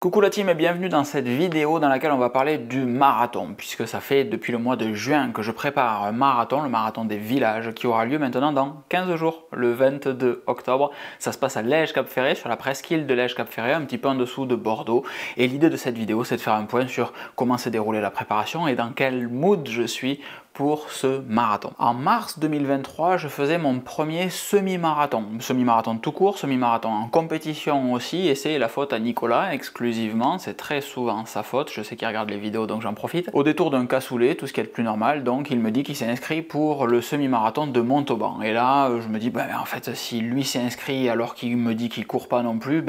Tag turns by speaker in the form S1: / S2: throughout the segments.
S1: Coucou la team et bienvenue dans cette vidéo dans laquelle on va parler du marathon, puisque ça fait depuis le mois de juin que je prépare un marathon, le marathon des villages, qui aura lieu maintenant dans 15 jours, le 22 octobre. Ça se passe à Lège-Cap-Ferré, sur la presqu'île de Lège-Cap-Ferré, un petit peu en dessous de Bordeaux. Et l'idée de cette vidéo, c'est de faire un point sur comment s'est déroulée la préparation et dans quel mood je suis pour ce marathon. En mars 2023, je faisais mon premier semi-marathon tout court, semi-marathon en compétition aussi, et c'est la faute à Nicolas exclusivement, c'est très souvent sa faute, je sais qu'il regarde les vidéos donc j'en profite. Au détour d'un cassoulet, tout ce qui est le plus normal, donc il me dit qu'il s'est inscrit pour le semi-marathon de Montauban. Et là, je me dis, en fait, si lui s'est inscrit alors qu'il me dit qu'il court pas non plus,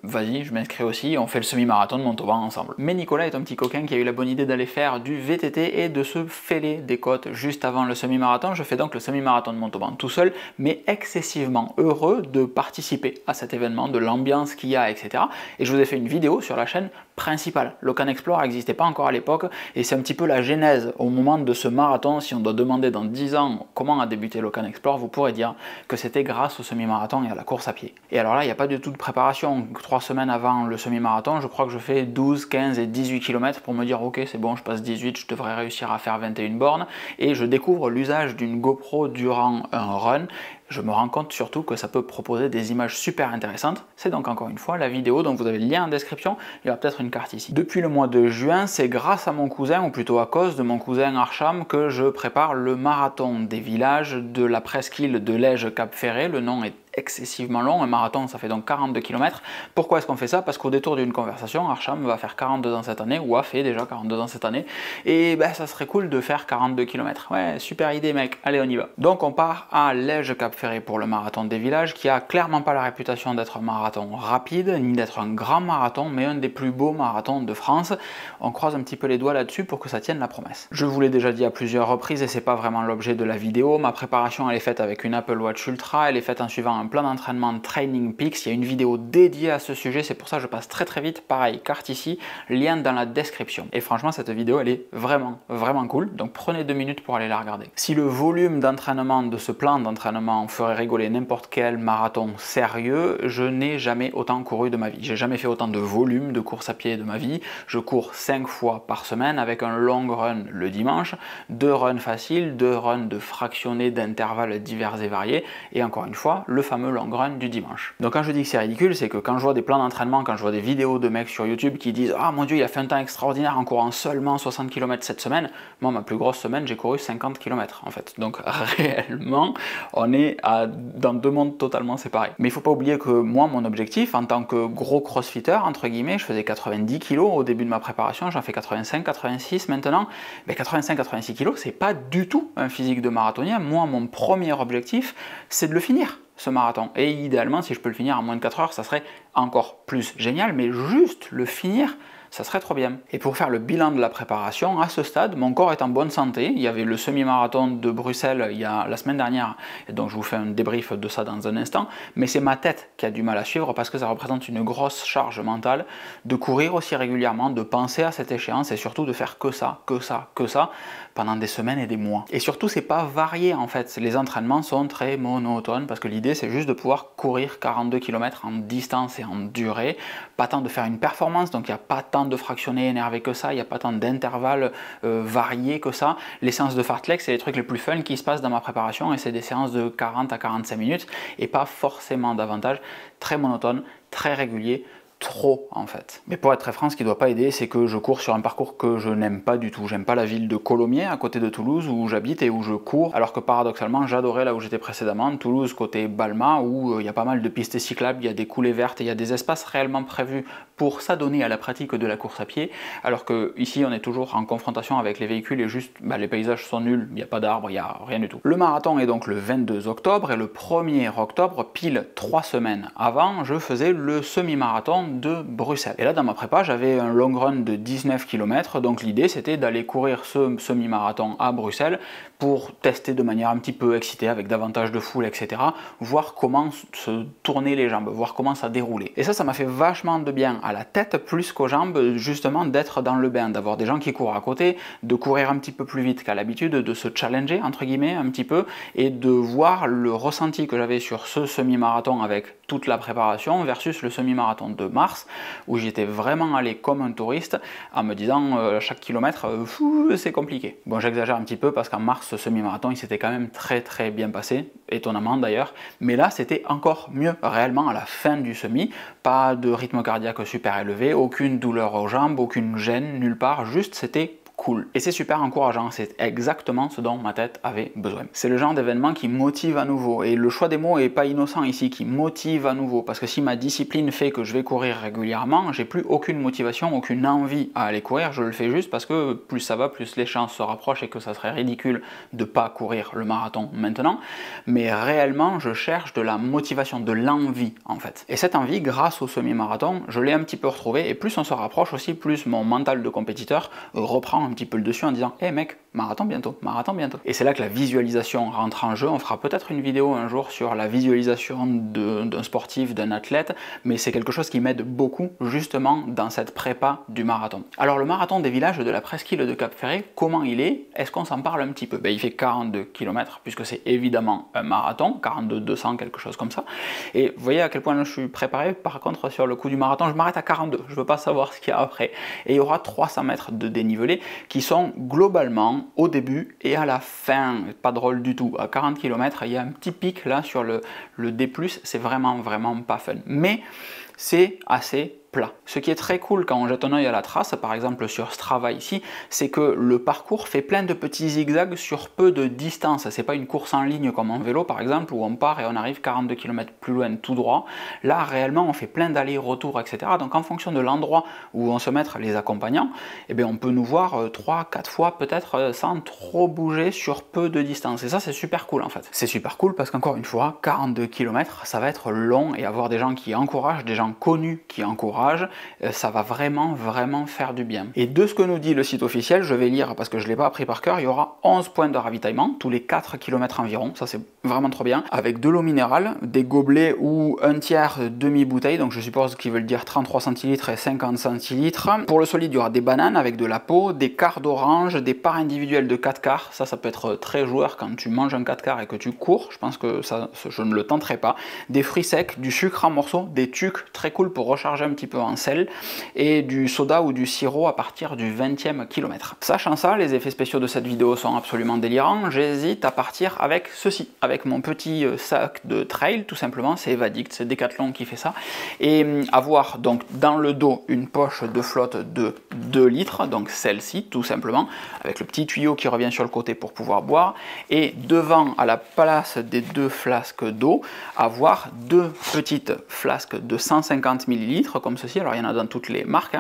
S1: vas-y, je m'inscris aussi, on fait le semi-marathon de Montauban ensemble. Mais Nicolas est un petit coquin qui a eu la bonne idée d'aller faire du VTT et de se fêler des côtes juste avant le semi-marathon. Je fais donc le semi-marathon de Montauban tout seul, mais excessivement heureux de participer à cet événement, de l'ambiance qu'il y a, etc. Et je vous ai fait une vidéo sur la chaîne principale. Locan Explore n'existait pas encore à l'époque, et c'est un petit peu la genèse au moment de ce marathon. Si on doit demander dans 10 ans comment a débuté Locan Explore, vous pourrez dire que c'était grâce au semi-marathon et à la course à pied. Et alors là, il n'y a pas du tout de préparation. 3 semaines avant le semi-marathon, je crois que je fais 12, 15 et 18 km pour me dire ok, c'est bon, je passe 18, je devrais réussir à faire 21 bornes. Et je découvre l'usage d'une GoPro durant un run. Je me rends compte surtout que ça peut proposer des images super intéressantes. C'est donc encore une fois la vidéo dont vous avez le lien en description. Il y aura peut-être une carte ici. Depuis le mois de juin, c'est grâce à mon cousin, ou plutôt à cause de mon cousin Archam, que je prépare le marathon des villages de la presqu'île de Lège-Cap-Ferré. Le nom est excessivement long, un marathon ça fait donc 42 km. Pourquoi est-ce qu'on fait ça? Parce qu'au détour d'une conversation, Archam va faire 42 ans cette année, ou a fait déjà 42 ans cette année, et ça serait cool de faire 42 km. Ouais, super idée mec, allez on y va. Donc on part à Lège-Cap-Ferré pour le marathon des villages, qui a clairement pas la réputation d'être un marathon rapide, ni d'être un grand marathon, mais un des plus beaux marathons de France. On croise un petit peu les doigts là-dessus pour que ça tienne la promesse. Je vous l'ai déjà dit à plusieurs reprises, et c'est pas vraiment l'objet de la vidéo, ma préparation elle est faite avec une Apple Watch Ultra, elle est faite en suivant un plan d'entraînement Training Peaks. Il y a une vidéo dédiée à ce sujet, c'est pour ça que je passe très vite. Pareil, carte ici, lien dans la description. Et franchement, cette vidéo, elle est vraiment cool, donc prenez 2 minutes pour aller la regarder. Si le volume d'entraînement de ce plan d'entraînement ferait rigoler n'importe quel marathon sérieux, je n'ai jamais autant couru de ma vie. J'ai jamais fait autant de volume de course à pied de ma vie. Je cours 5 fois par semaine avec un long run le dimanche, 2 runs faciles, 2 runs de fractionnés d'intervalles divers et variés, et encore une fois, le fameux long run du dimanche. Donc quand je dis que c'est ridicule, c'est que quand je vois des plans d'entraînement, quand je vois des vidéos de mecs sur YouTube qui disent « Ah mon dieu, il a fait un temps extraordinaire en courant seulement 60 km cette semaine », moi ma plus grosse semaine, j'ai couru 50 km en fait. Donc réellement, on est dans 2 mondes totalement séparés. Mais il ne faut pas oublier que moi, mon objectif, en tant que gros crossfitter, entre guillemets, je faisais 90 kg au début de ma préparation, j'en fais 85, 86 maintenant. 85-86 kg, c'est pas du tout un physique de marathonien. Moi, mon premier objectif, c'est de le finir, ce marathon. Et idéalement, si je peux le finir en moins de 4 heures, ça serait encore plus génial, mais juste le finir, ça serait trop bien. Et pour faire le bilan de la préparation, à ce stade, mon corps est en bonne santé. Il y avait le semi-marathon de Bruxelles la semaine dernière, et donc je vous fais un débrief de ça dans un instant, mais c'est ma tête qui a du mal à suivre parce que ça représente une grosse charge mentale de courir aussi régulièrement, de penser à cette échéance et surtout de faire que ça pendant des semaines et des mois. Et surtout, c'est pas varié en fait. Les entraînements sont très monotones parce que l'idée c'est juste de pouvoir courir 42 km en distance et en durée, pas tant de faire une performance, donc il n'y a pas tant de fractionnés énervés que ça, il n'y a pas tant d'intervalles variés que ça. Les séances de fartlek, c'est les trucs les plus fun qui se passent dans ma préparation, et c'est des séances de 40 à 45 minutes et pas forcément davantage, très monotone, très régulier, trop en fait. Mais pour être très franc, ce qui ne doit pas aider, c'est que je cours sur un parcours que je n'aime pas du tout. J'aime pas la ville de Colomiers, à côté de Toulouse, où j'habite et où je cours, alors que paradoxalement, j'adorais là où j'étais précédemment, Toulouse, côté Balma, où il y a pas mal de pistes cyclables, il y a des coulées vertes et il y a des espaces réellement prévus pour s'adonner à la pratique de la course à pied, alors que ici on est toujours en confrontation avec les véhicules et juste les paysages sont nuls, il n'y a pas d'arbres, il n'y a rien du tout. Le marathon est donc le 22 octobre et le 1er octobre, pile 3 semaines avant, je faisais le semi-marathon de Bruxelles. Et là dans ma prépa, j'avais un long run de 19 km, donc l'idée c'était d'aller courir ce semi-marathon à Bruxelles pour tester de manière un petit peu excitée, avec davantage de foule, etc. Voir comment se tourner les jambes, voir comment ça déroulait. Et ça m'a fait vachement de bien à la tête plus qu'aux jambes, justement d'être dans le bain, d'avoir des gens qui courent à côté, de courir un petit peu plus vite qu'à l'habitude, de se challenger entre guillemets un petit peu, et de voir le ressenti que j'avais sur ce semi-marathon avec toute la préparation versus le semi-marathon de mars, où j'étais vraiment allé comme un touriste en me disant chaque kilomètre, c'est compliqué. Bon, j'exagère un petit peu parce qu'en mars, ce semi-marathon, il s'était quand même très bien passé, étonnamment d'ailleurs, mais là, c'était encore mieux, réellement, à la fin du semi, pas de rythme cardiaque super élevé, aucune douleur aux jambes, aucune gêne, nulle part, juste c'était cool. Et c'est super encourageant, c'est exactement ce dont ma tête avait besoin. C'est le genre d'événement qui motive à nouveau, et le choix des mots est pas innocent ici, qui motive à nouveau, parce que si ma discipline fait que je vais courir régulièrement, j'ai plus aucune motivation, aucune envie à aller courir, je le fais juste parce que plus ça va, plus les chances se rapprochent et que ça serait ridicule de pas courir le marathon maintenant, mais réellement je cherche de la motivation, de l'envie en fait. Et cette envie, grâce au semi-marathon, je l'ai un petit peu retrouvée, et plus on se rapproche aussi, plus mon mental de compétiteur reprend un petit peu le dessus en disant hey mec, marathon bientôt, marathon bientôt. Et c'est là que la visualisation rentre en jeu. On fera peut-être une vidéo un jour sur la visualisation d'un sportif, d'un athlète, mais c'est quelque chose qui m'aide beaucoup justement dans cette prépa du marathon. Alors le marathon des villages de la presqu'île de Cap-Ferret, comment il est? Est-ce qu'on s'en parle un petit peu? Il fait 42 km puisque c'est évidemment un marathon, 42-200, quelque chose comme ça. Et vous voyez à quel point je suis préparé. Par contre sur le coup du marathon, je m'arrête à 42, je veux pas savoir ce qu'il y a après. Et il y aura 300 mètres de dénivelé qui sont globalement au début et à la fin, pas drôle du tout. À 40 km, il y a un petit pic là sur le D+, c'est vraiment pas fun. Mais c'est assez plat. Ce qui est très cool quand on jette un œil à la trace, par exemple sur Strava ici, c'est que le parcours fait plein de petits zigzags sur peu de distance. C'est pas une course en ligne comme en vélo par exemple, où on part et on arrive 42 km plus loin tout droit. Là réellement on fait plein d'allers-retours, etc. Donc en fonction de l'endroit où on se met les accompagnants, eh bien, on peut nous voir 3-4 fois peut-être sans trop bouger sur peu de distance. Et ça c'est super cool en fait. C'est super cool parce qu'encore une fois, 42 km ça va être long, et avoir des gens qui encouragent, des gens connus qui encouragent, ça va vraiment faire du bien. Et de ce que nous dit le site officiel, je vais lire parce que je ne l'ai pas appris par cœur, il y aura 11 points de ravitaillement tous les 4 km environ, ça c'est vraiment trop bien, avec de l'eau minérale, des gobelets ou un tiers demi-bouteille, donc je suppose qu'ils veulent dire 33 centilitres et 50 centilitres. Pour le solide, il y aura des bananes avec de la peau, des quarts d'orange, des parts individuelles de 4 quarts, ça peut être très joueur quand tu manges un 4 quarts et que tu cours, je pense que ça, je ne le tenterai pas. Des fruits secs, du sucre en morceaux, des tucs, très cool pour recharger un petit peu en sel, et du soda ou du sirop à partir du 20e kilomètre. Sachant ça, les effets spéciaux de cette vidéo sont absolument délirants, j'hésite à partir avec ceci, avec mon petit sac de trail, tout simplement, c'est Evadict, c'est Decathlon qui fait ça, et avoir donc dans le dos une poche de flotte de 2 litres, donc celle-ci tout simplement, avec le petit tuyau qui revient sur le côté pour pouvoir boire, et devant, à la place des 2 flasques d'eau, avoir 2 petites flasques de 150 ml, comme ceci, alors il y en a dans toutes les marques,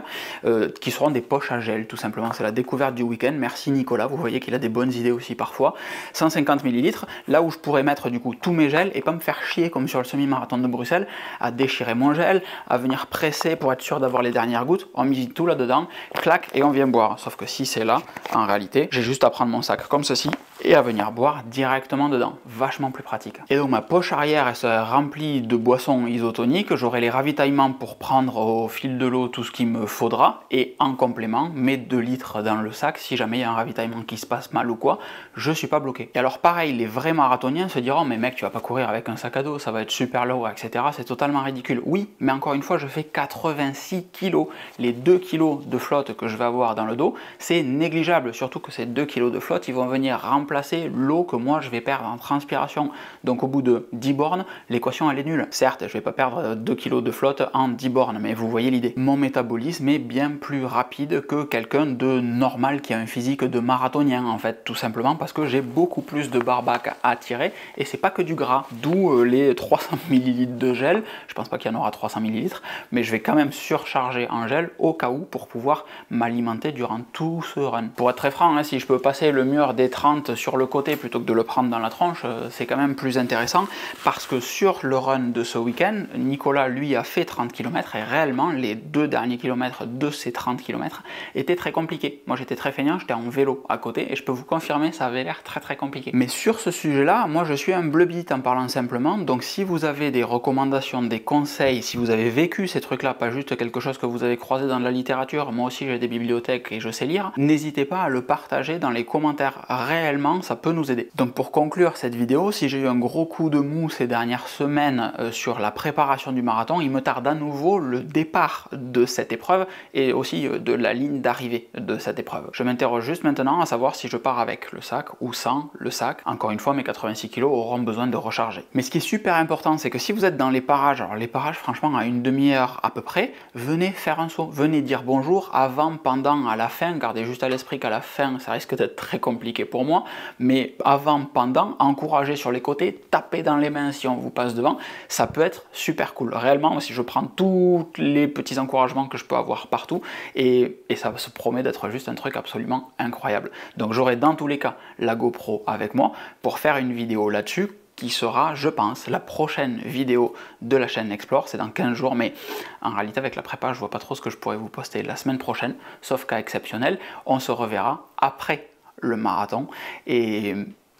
S1: qui seront des poches à gel, tout simplement, c'est la découverte du week-end, merci Nicolas, vous voyez qu'il a des bonnes idées aussi parfois. 150 ml, là où je pourrais mettre du coup tous mes gels et pas me faire chier comme sur le semi-marathon de Bruxelles, à déchirer mon gel, à venir presser pour être sûr d'avoir les dernières gouttes, on mise tout là-dedans, clac, et on vient boire. Sauf que si c'est là, en réalité, j'ai juste à prendre mon sac comme ceci, et à venir boire directement dedans, vachement plus pratique. Et donc ma poche arrière, elle se remplit de boissons isotoniques, j'aurai les ravitaillements pour prendre au fil de l'eau tout ce qu'il me faudra, et en complément, mes 2 litres dans le sac, si jamais il y a un ravitaillement qui se passe mal ou quoi, je suis pas bloqué. Et alors pareil, les vrais marathoniens se diront, mais mec, tu vas pas courir avec un sac à dos, ça va être super lourd, etc. C'est totalement ridicule. Oui, mais encore une fois, je fais 86 kg. Les 2 kg de flotte que je vais avoir dans le dos, c'est négligeable, surtout que ces 2 kg de flotte, ils vont venir remplacer l'eau que moi je vais perdre en transpiration. Donc au bout de 10 bornes, l'équation elle est nulle. Certes, je vais pas perdre 2 kg de flotte en 10 bornes, mais vous voyez l'idée. Mon métabolisme est bien plus rapide que quelqu'un de normal qui a un physique de marathonien en fait, tout simplement parce que j'ai beaucoup plus de barbac à tirer, et c'est pas que du gras, d'où les 300 ml de gel. Je pense pas qu'il y en aura 300 ml, mais je vais quand même surcharger en gel au cas où pour pouvoir m'alimenter durant tout ce run. Pour être très franc, hein, si je peux passer le mur des 30 sur le côté plutôt que de le prendre dans la tronche, c'est quand même plus intéressant, parce que sur le run de ce week-end, Nicolas lui a fait 30 km, et réellement les 2 derniers kilomètres de ces 30 km étaient très compliqués. Moi j'étais très feignant, j'étais en vélo à côté, et je peux vous confirmer, ça avait l'air très compliqué. Mais sur ce sujet-là, moi je suis un bleu-bite en parlant simplement, donc si vous avez des recommandations, des conseils, si vous avez vécu ces trucs-là, pas juste quelque chose que vous avez croisé dans la littérature, moi aussi j'ai des bibliothèques et je sais lire, n'hésitez pas à le partager dans les commentaires réellement réellement ça peut nous aider. Donc pour conclure cette vidéo, si j'ai eu un gros coup de mou ces dernières semaines sur la préparation du marathon, il me tarde à nouveau le départ de cette épreuve et aussi de la ligne d'arrivée de cette épreuve. Je m'interroge juste maintenant à savoir si je pars avec le sac ou sans le sac. Encore une fois, mes 86 kg auront besoin de recharger. Mais ce qui est super important, c'est que si vous êtes dans les parages, alors les parages franchement à une demi-heure à peu près, venez faire un saut, venez dire bonjour avant, pendant, à la fin, gardez juste à l'esprit qu'à la fin ça risque d'être très compliqué pour moi, mais avant, pendant, encouragez sur les côtés, tapez dans les mains si on vous passe devant, ça peut être super cool. Réellement, si je prends tous les petits encouragements que je peux avoir partout, et ça se promet d'être juste un truc absolument incroyable. Donc j'aurai dans tous les cas la GoPro avec moi pour faire une vidéo là-dessus, qui sera, je pense, la prochaine vidéo de la chaîne Explore. C'est dans 15 jours, mais en réalité avec la prépa, je vois pas trop ce que je pourrais vous poster la semaine prochaine, sauf cas exceptionnel. On se reverra après le marathon. Et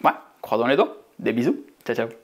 S1: ouais, croisons les doigts. Des bisous. Ciao, ciao.